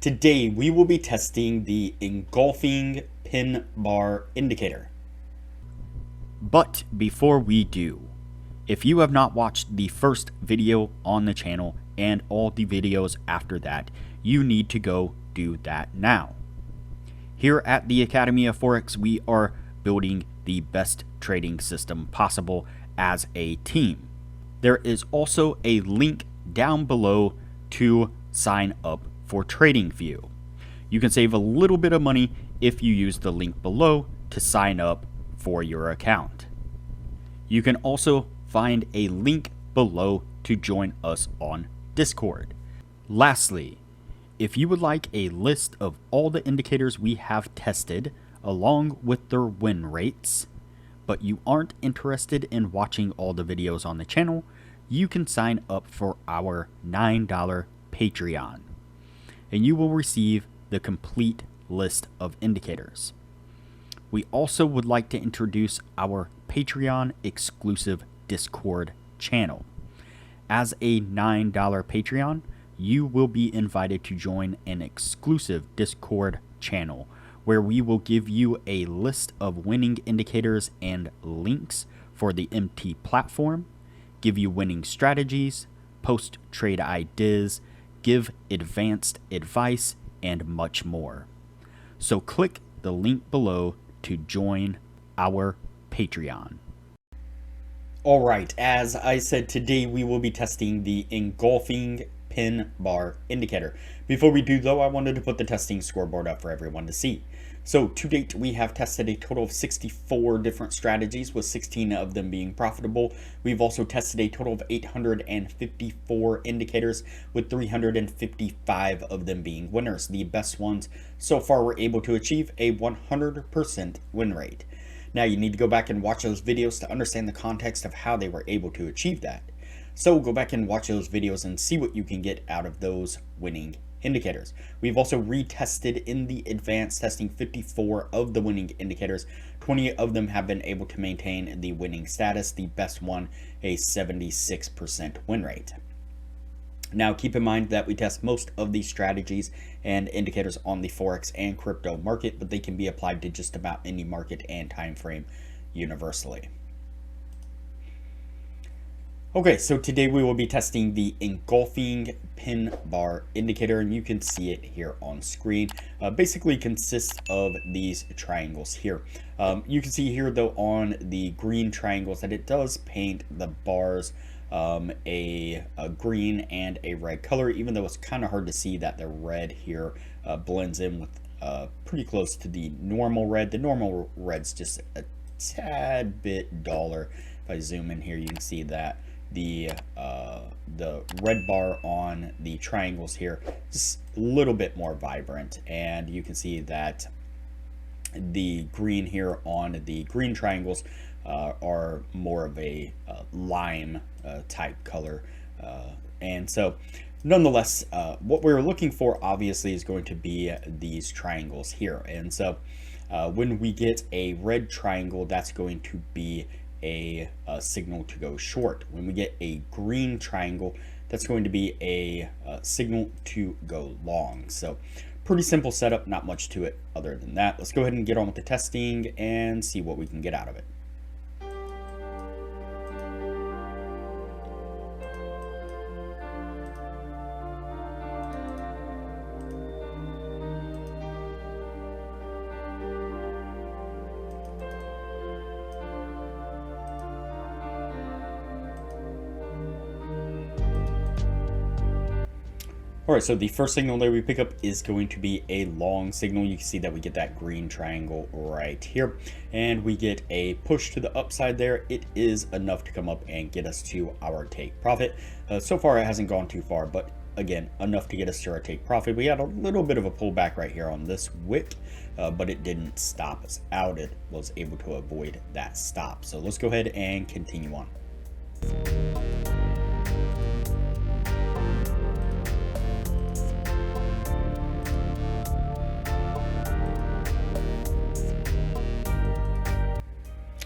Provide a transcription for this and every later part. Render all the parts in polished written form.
Today we will be testing the engulfing pin bar indicator. But before we do, if you have not watched the first video on the channel and all the videos after that, you need to go do that now. Here at the Academy of Forex, we are building the best trading system possible as a team. There is also a link down below to sign up for TradingView. You can save a little bit of money if you use the link below to sign up for your account. You can also find a link below to join us on Discord. Lastly, if you would like a list of all the indicators we have tested along with their win rates, but you aren't interested in watching all the videos on the channel, you can sign up for our $9 Patreon, and you will receive the complete list of indicators. We also would like to introduce our Patreon exclusive Discord channel. As a $9 Patreon, you will be invited to join an exclusive Discord channel where we will give you a list of winning indicators and links for the MT platform, give you winning strategies, post trade ideas, give advanced advice, and much more. So click the link below to join our Patreon. Alright, as I said, today we will be testing the engulfing pin bar indicator. Before we do though, I wanted to put the testing scoreboard up for everyone to see. So to date, we have tested a total of 64 different strategies, with 16 of them being profitable. We've also tested a total of 854 indicators, with 355 of them being winners. The best ones so far were able to achieve a 100% win rate. Now you need to go back and watch those videos to understand the context of how they were able to achieve that. So go back and watch those videos and see what you can get out of those winning indicators. We've also retested in the advanced testing 54 of the winning indicators. 20 of them have been able to maintain the winning status, the best one a 76% win rate. Now keep in mind that we test most of these strategies and indicators on the Forex and crypto market, but they can be applied to just about any market and time frame universally. Okay, so today we will be testing the engulfing pin bar indicator, and you can see it here on screen. Basically consists of these triangles here. You can see here though on the green triangles that it does paint the bars a green and a red color, even though it's kind of hard to see that the red here blends in with pretty close to the normal red. The normal red's just a tad bit duller. If I zoom in here, you can see that the red bar on the triangles here is a little bit more vibrant, and you can see that the green here on the green triangles are more of a lime type color, and so nonetheless what we're looking for obviously is going to be these triangles here. And so when we get a red triangle, that's going to be a signal to go short. When we get a green triangle, that's going to be a signal to go long. So pretty simple setup, not much to it other than that. Let's go ahead and get on with the testing and see what we can get out of it. Alright, so the first signal that we pick up is going to be a long signal. You can see that we get that green triangle right here, and we get a push to the upside there. It is enough to come up and get us to our take profit. So far it hasn't gone too far, but again, enough to get us to our take profit. We had a little bit of a pullback right here on this wick, but it didn't stop us out. It was able to avoid that stop. So let's go ahead and continue on.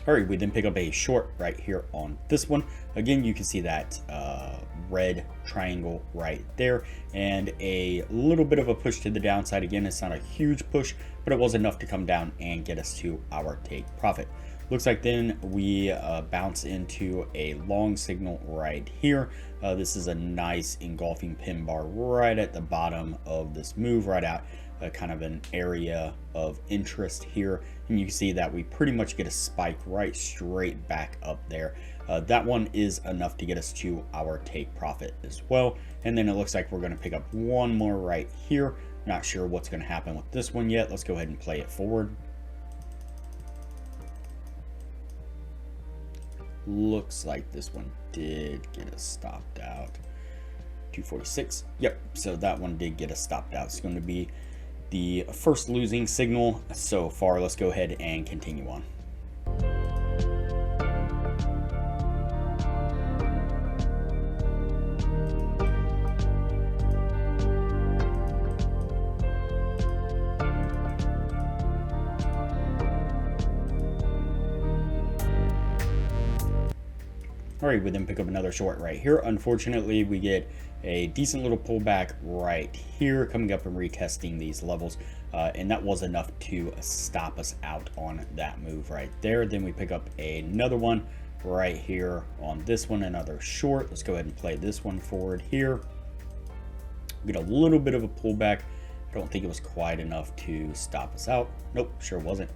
All right, we then pick up a short right here on this one. Again, you can see that red triangle right there, and a little bit of a push to the downside. Again, it's not a huge push, but it was enough to come down and get us to our take profit. Looks like then we bounce into a long signal right here. This is a nice engulfing pin bar right at the bottom of this move, right out kind of an area of interest here, and you can see that we pretty much get a spike right straight back up there. That one is enough to get us to our take profit as well. And then it looks like we're going to pick up one more right here. Not sure what's going to happen with this one yet. Let's go ahead and play it forward. Looks like this one did get us stopped out. 246. Yep, so that one did get us stopped out. It's going to be the first losing signal so far. Let's go ahead and continue on. All right, we then pick up another short right here. Unfortunately, we get a decent little pullback right here, coming up and retesting these levels, and that was enough to stop us out on that move right there. Then we pick up another one right here on this one, another short. Let's go ahead and play this one forward here. Get a little bit of a pullback. I don't think it was quite enough to stop us out. Nope, sure wasn't.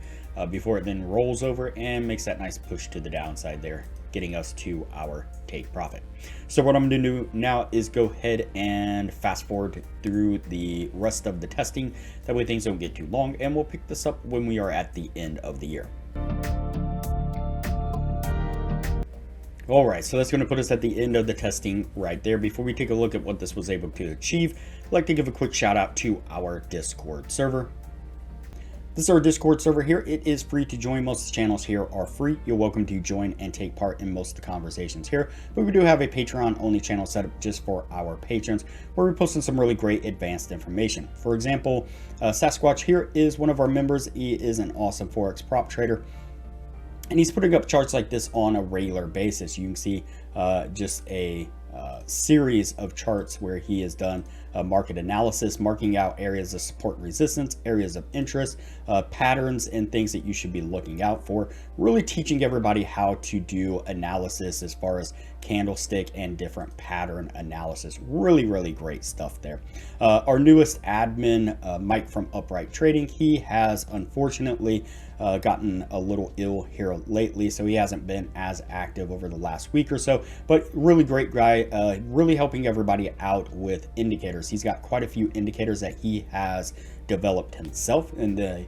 Before it then rolls over and makes that nice push to the downside there, getting us to our take profit. So what I'm going to do now is go ahead and fast forward through the rest of the testing. That way things don't get too long, and we'll pick this up when we are at the end of the year. All right, so that's going to put us at the end of the testing right there. Before we take a look at what this was able to achieve, I'd like to give a quick shout out to our Discord server. This is our Discord server here. It is free to join. Most of the channels here are free. You're welcome to join and take part in most of the conversations here. But we do have a Patreon only channel set up just for our patrons, where we're posting some really great advanced information. For example, Sasquatch here is one of our members. He is an awesome Forex prop trader, and he's putting up charts like this on a regular basis. You can see just a series of charts where he has done market analysis, marking out areas of support and resistance, areas of interest, patterns, and things that you should be looking out for. Really teaching everybody how to do analysis as far as candlestick and different pattern analysis. Really, really great stuff there. Our newest admin, Mike from Upright Trading, he has unfortunately gotten a little ill here lately, so he hasn't been as active over the last week or so, but really great guy, really helping everybody out with indicators. He's got quite a few indicators that he has developed himself, and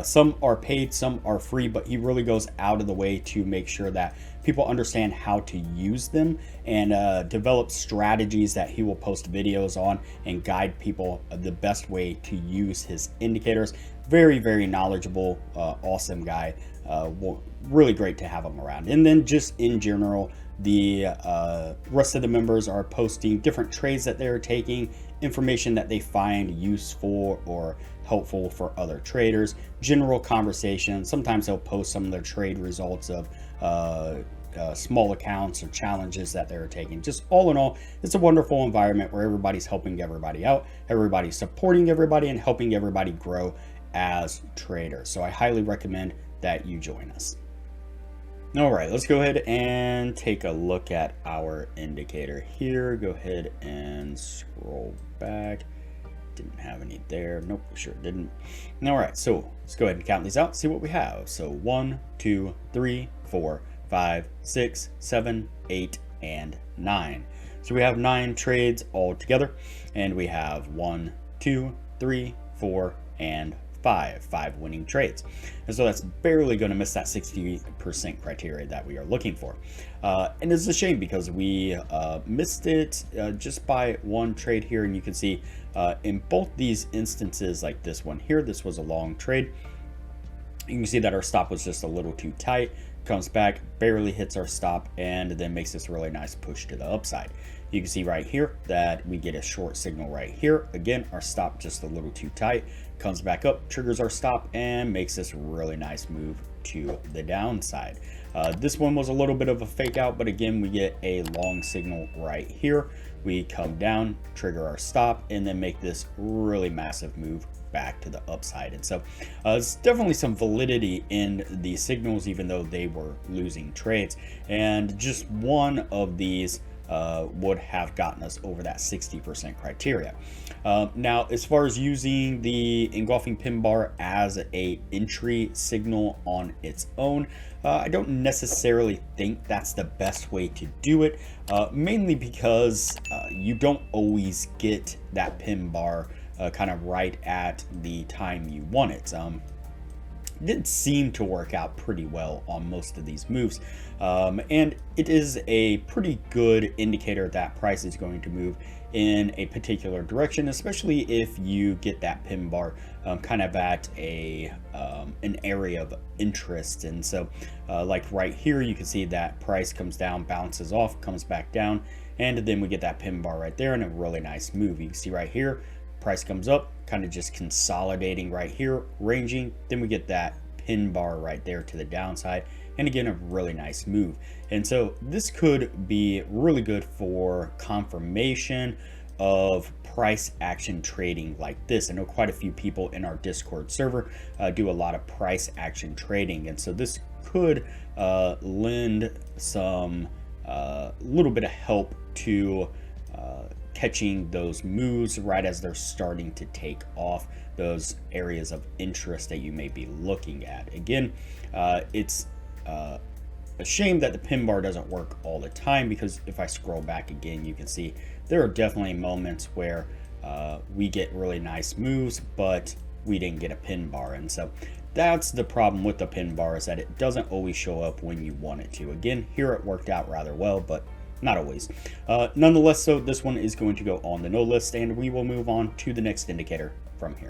some are paid, some are free, but he really goes out of the way to make sure that people understand how to use them, and develop strategies that he will post videos on and guide people the best way to use his indicators. Very, very knowledgeable, awesome guy. Really great to have him around. And then just in general, the rest of the members are posting different trades that they're taking, information that they find useful or helpful for other traders, general conversation. Sometimes they'll post some of their trade results of small accounts or challenges that they're taking. Just all in all, it's a wonderful environment where everybody's helping everybody out, everybody's supporting everybody, and helping everybody grow as traders. So I highly recommend that you join us. All right, let's go ahead and take a look at our indicator here. Go ahead and scroll back. Didn't have any there. Nope, sure didn't. All right, so let's go ahead and count these out, see what we have. So 1, 2, 3, 4, 5, 6, 7, 8, and 9. So we have 9 trades all together, and we have 1, 2, 3, 4, and 5 winning trades. And so that's barely going to miss that 60% criteria that we are looking for. And it's a shame because we missed it just by one trade here. And you can see in both these instances, like this one here, this was a long trade. You can see that our stop was just a little too tight. Comes back, barely hits our stop, and then makes this really nice push to the upside. You can see right here that we get a short signal right here. Again, our stop just a little too tight. Comes back up, triggers our stop, and makes this really nice move to the downside. This one was a little bit of a fake out, but again, we get a long signal right here. We come down, trigger our stop, and then make this really massive move back to the upside. And so there's definitely some validity in the signals, even though they were losing trades. And just one of these would have gotten us over that 60% criteria. Now, as far as using the engulfing pin bar as a entry signal on its own, I don't necessarily think that's the best way to do it, mainly because you don't always get that pin bar kind of right at the time you want it. Did seem to work out pretty well on most of these moves, and it is a pretty good indicator that price is going to move in a particular direction, especially if you get that pin bar kind of at an area of interest. And so like right here, you can see that price comes down, bounces off, comes back down, and then we get that pin bar right there and a really nice move. You can see right here, price comes up, kind of just consolidating right here, ranging, then we get that pin bar right there to the downside, and again, a really nice move. And so this could be really good for confirmation of price action trading like this. I know quite a few people in our Discord server do a lot of price action trading, and so this could lend some little bit of help to catching those moves right as they're starting to take off, those areas of interest that you may be looking at. Again, it's a shame that the pin bar doesn't work all the time, because if I scroll back again, you can see there are definitely moments where we get really nice moves, but we didn't get a pin bar. And so that's the problem with the pin bar, is that it doesn't always show up when you want it to. Again, here it worked out rather well, but not always. Nonetheless, so this one is going to go on the no list, and we will move on to the next indicator from here.